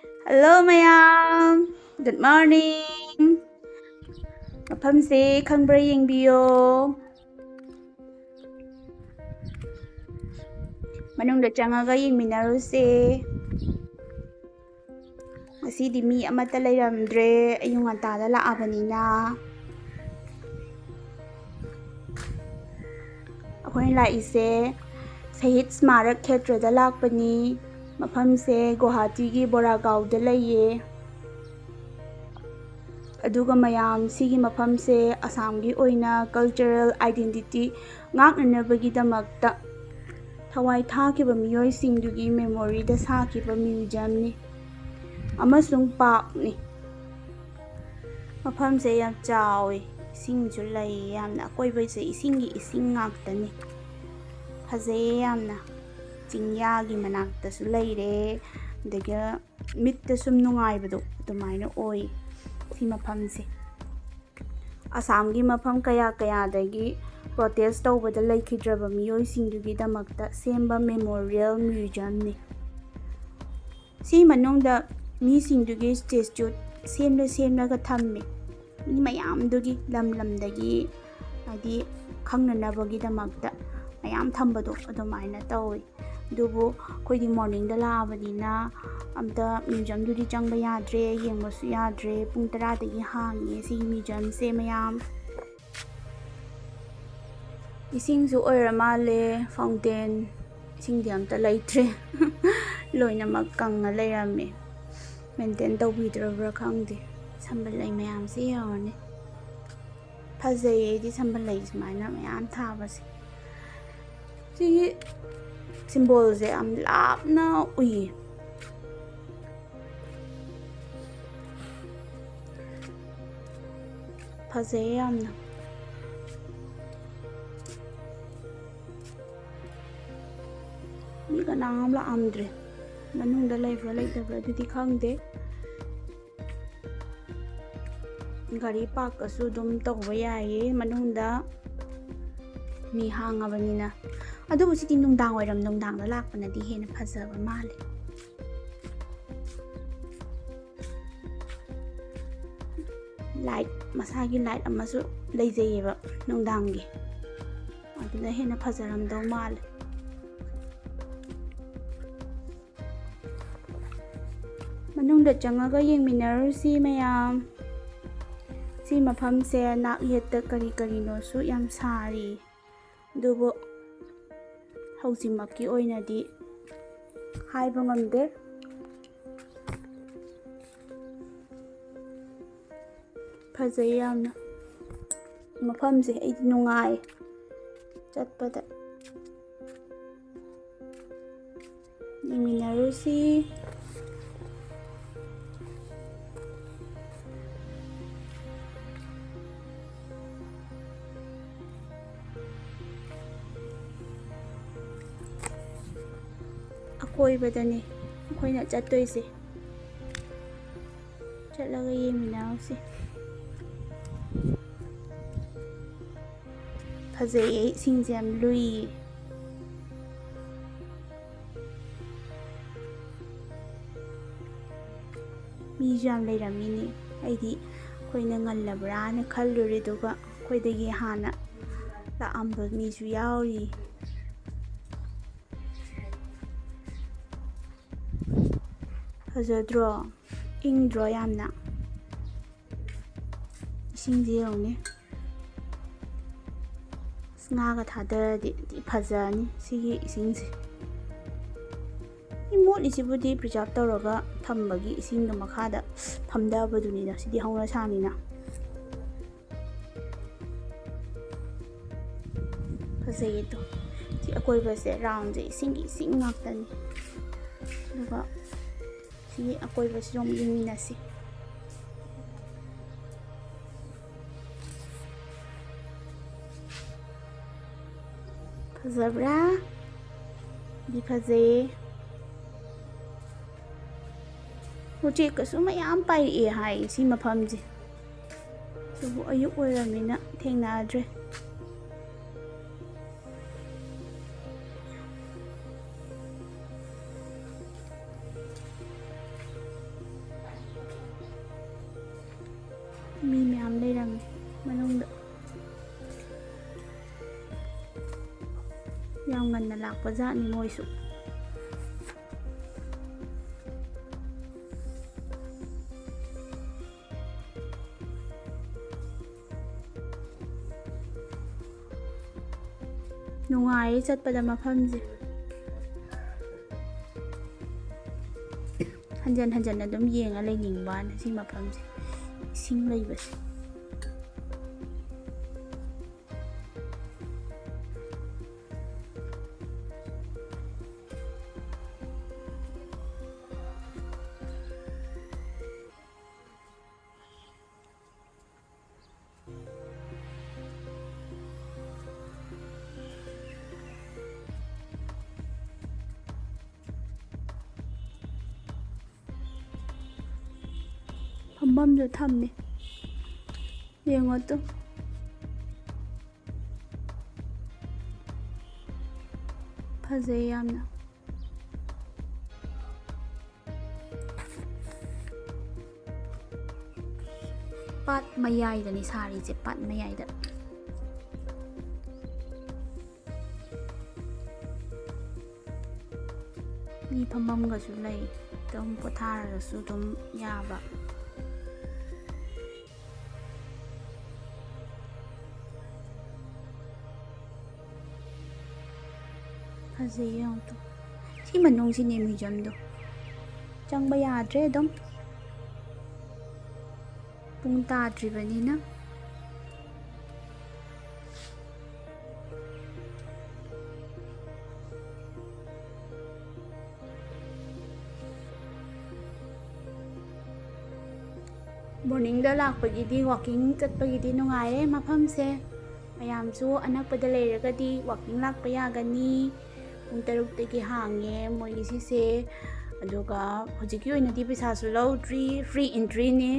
Hello mayam. Good morning. Mafamse khangbra yengbiyo. Manungda changaga yengminaruse. Ngasidi mi amata layramdre ayung ngantada laabanina. Akhoi laise Swahid Samark Kshetra da lakpani. Mafamse Guwahati gi Boragaw da laye. Aduga mayam sigi mafamse Assamgi oina cultural identity ngaknanabagi damakta thawai thakiba miyoi singdugi memory da sakiba museum ni amasung park ni mafamse yam chawi singju lay yamna koibaise isingi ising ngaktani phajay yamna chingyagi manakta su layre daga mitta sum nungaibado adumaina oi si mafamse Assamgi mafam kaya dagi protest tawbada laikhidraba miyoi singdugi damakta semba memorial museum ni si manungda mi singdugi statue semlaga thammi mi mayam dugi lam dagi adi khangnanabagi damakta mayam thambado adumaina tawi dubu koidi morning da laabadina amta museum dudi changba yadre yengbasu yadre pung 10 dagi hangi si museum se mayam isingsu oiramale fountain isingdi amta laitre loinamak kangna lairame maintain tawbidrabra khangde sambal lai mayam se yawne phajay di sambal lai sumaina mayam thabase si symbol se am lapna ui phajay yamna mi kanam la amdre manungda laifra laitabra dudi khangde gari park asu dum tawba yaye manungda mi hangabanina adubu siti nungdang oiram nungdangda lakpanadi hena phajaba male light masagi light amasu leijayeba nungdangi aduna hena phajaramdaw male manungda changaga yengminarusi mayam si mafamse nak yetta kari no su yam sari dubu haujimakki oinadi haiba ngamde phajay yamna mafamse aidi nungai chatpada yengminarusi akoibadani akoina chattoise chatlaga yeminause phajay singje yam lui mi jam leiramini aidi koina ngallabra na khalluri duga koidagi hana la amba mi su yauri phajadro ingdro yamna isingje yawne snaga thadaradi di phajani sigi isingse imot isibudi preserve tawraga thambagi isingda makhada thamdabadunida sidi hauna sanina phajay to si akoibase round je ising ngaktani duga si akoibase rom yengminasi phajabra di phajay uche kasu mayam pai hai si mafamje subu ayuk oiramina thengnadre ꯃꯤ ꯃꯌꯥꯝ ꯂꯩꯔꯝꯃꯦ ꯃꯅꯨꯡꯗ ꯌꯥꯝ ꯉꯟꯅ ꯂꯥꯛꯄ ꯖꯥꯠꯅꯤ ꯃꯣꯏꯁꯨ ꯅꯨꯡꯉꯥꯏꯌꯦ ꯆꯠꯄꯗ ꯃꯐꯝꯁꯦ ꯍꯟꯖꯟ ꯍꯟꯖꯟ ꯑꯗꯨꯝ ꯌꯦꯡꯉ ꯂꯩꯅꯤꯡꯕꯅ ꯁꯤ ꯃꯐꯝꯁꯦ ꯏꯁꯤꯡ ꯂꯩꯕꯁꯦ ꯐꯝꯐꯝꯁꯨ ꯊꯝꯃꯦ ꯌꯦꯡꯉꯣ ꯇꯨ ꯐꯖꯩ ꯌꯥꯝꯅ ꯄꯥꯠ ꯃꯌꯥꯏꯗꯅꯤ ꯁꯥꯔꯤꯁꯦ ꯄꯥꯠ ꯃꯌꯥꯏꯗ ꯃꯤ ꯐꯝꯐꯝꯒꯁꯨ ꯂꯩ ꯑꯗꯨꯝ ꯄꯣꯊꯥꯔꯒꯁꯨ ꯑꯗꯨꯝ ꯌꯥꯕ ꯐꯖꯩ ꯌꯦꯡꯉꯣ ꯁꯤ ꯃꯅꯨꯡꯁꯤꯅꯦ ꯃ꯭ꯌꯨꯖꯤꯌꯝꯗꯣ ꯆꯪꯕ ꯌꯥꯗ꯭ꯔꯦ ꯑꯗꯨꯝ ꯄꯨꯡ ꯇꯥꯗ꯭ꯔꯤꯕꯅꯤꯅ ꯃꯣꯔꯅꯤꯡꯗ ꯂꯥꯛꯄꯒꯤꯗꯤ ꯋꯥꯛꯀꯤꯡ ꯆꯠꯄꯒꯤꯗꯤ ꯅꯨꯡꯉꯥꯏꯔꯦ ꯃꯐꯝꯁꯦ ꯃꯌꯥꯝꯁꯨ ꯑꯅꯛꯄꯗ ꯂꯩꯔꯒꯗꯤ ꯋꯥꯛꯀꯤꯡ ꯂꯥꯛꯄ ꯌꯥꯒꯅꯤ ꯄꯨꯡ 6ꯇꯒꯤ ꯍꯥꯡꯉꯦ ꯃꯣꯏꯒꯤ ꯁꯤꯁꯦ ꯑꯗꯨꯒ ꯍꯧꯖꯤꯛꯀꯤ ꯑꯣꯏꯅꯗꯤ ꯄꯩꯁꯥꯁꯨ ꯂꯧꯗ꯭ꯔꯤ ꯐ꯭ꯔꯤ ꯑꯦꯟꯇ꯭ꯔꯤꯅꯤ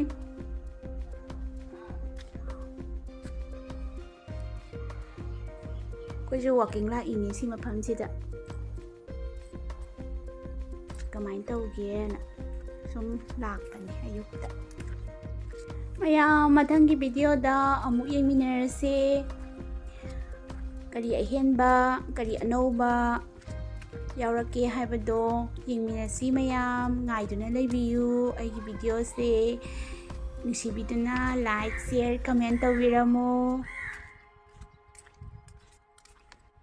ꯑꯩꯈꯣꯏꯁꯨ ꯋꯥꯛꯀꯤꯡ ꯂꯥꯛꯏꯅꯤ ꯁꯤ ꯃꯐꯝꯁꯤꯗ ꯀꯃꯥꯏꯅ ꯇꯧꯒꯦꯅ ꯁꯨꯝ ꯂꯥꯛꯄꯅꯦ ꯑꯌꯨꯛꯇ ꯃꯌꯥꯝ ꯃꯊꯪꯒꯤ ꯚꯤꯗꯤꯑꯣꯗ ꯑꯃꯨꯛ ꯌꯦꯡꯃꯤꯟꯅꯔꯁꯦ ꯀꯔꯤ ꯑꯍꯦꯟꯕ ꯀꯔꯤ ꯑꯅꯧꯕ ꯌꯥꯎꯔꯛꯀꯦ ꯍꯥꯏꯕꯗꯣ ꯌꯦꯡꯃꯤꯟꯅꯁꯤ ꯃꯌꯥꯝ ꯉꯥꯏꯗꯨꯅ ꯂꯩꯕꯤꯌꯨ ꯑꯩꯒꯤ ꯚꯤꯗꯤꯑꯣꯁꯦ ꯅꯨꯡꯁꯤꯕꯤꯗꯨꯅ ꯂꯥꯏꯛ ꯁꯤꯌꯔ ꯀꯃꯦꯟ ꯇꯧꯕꯤꯔꯝꯃꯣ